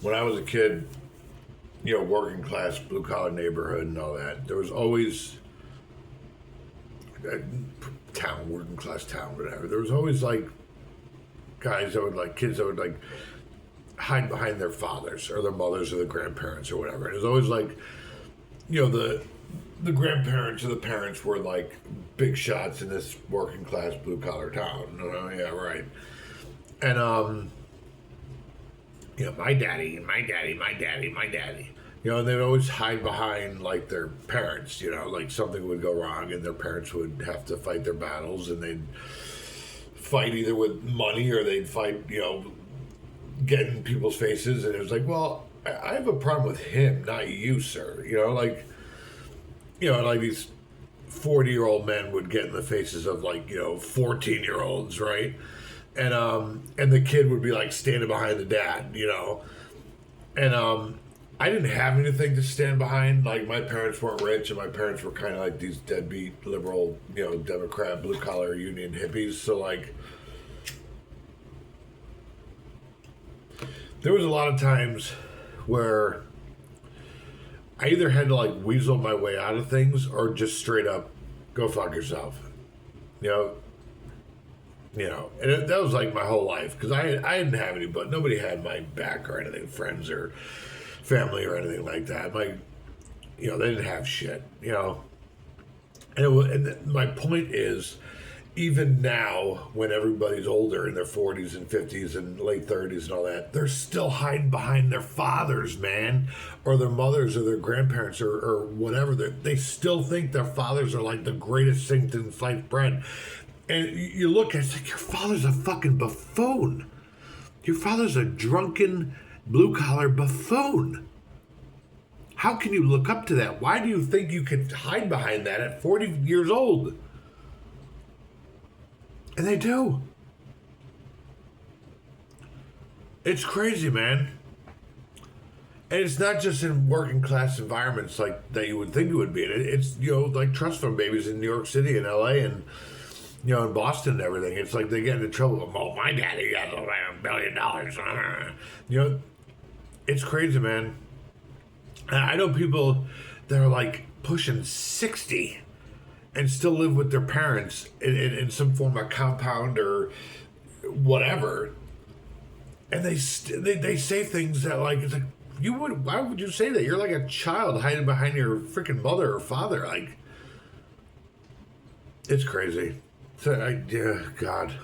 when I was a kid, working class, blue collar neighborhood and all that, there was always a town, working class town, whatever. There was always like guys that would like kids that would like hide behind their fathers or their mothers or their grandparents or whatever. And it was always like, the grandparents or the parents were like big shots in this working class blue collar town. Yeah, right. And my daddy, my daddy, my daddy, my daddy. And they'd always hide behind like their parents. Like something would go wrong, and their parents would have to fight their battles, and they'd fight either with money or they'd fight, get in people's faces. And it was like, well, I have a problem with him, not you, sir. Like these 40-year-old men would get in the faces of like 14-year-olds, right? And the kid would be like standing behind the dad, and I didn't have anything to stand behind. Like my parents weren't rich, and my parents were kind of like these deadbeat liberal, Democrat, blue collar union hippies. So like, there was a lot of times where I either had to like weasel my way out of things or just straight up go fuck yourself. And that was like my whole life because I didn't have anybody, nobody had my back or anything, friends or family or anything like that. They didn't have shit, And my point is, even now, when everybody's older in their 40s and 50s and late 30s and all that, they're still hiding behind their fathers, man, or their mothers or their grandparents or whatever. They still think their fathers are like the greatest thing since sliced bread. And you look and it's like, your father's a fucking buffoon. Your father's a drunken, blue-collar buffoon. How can you look up to that? Why do you think you can hide behind that at 40 years old? And they do. It's crazy, man. And it's not just in working class environments like that you would think it would be. It's, like trust fund babies in New York City and LA and, in Boston and everything. It's like they get into trouble. Oh, my daddy got $1 billion. It's crazy, man. And I know people that are like pushing 60 and still live with their parents in some form of compound or whatever. And they say things that like, it's like, why would you say that? You're like a child hiding behind your freaking mother or father. Like, it's crazy. So, God.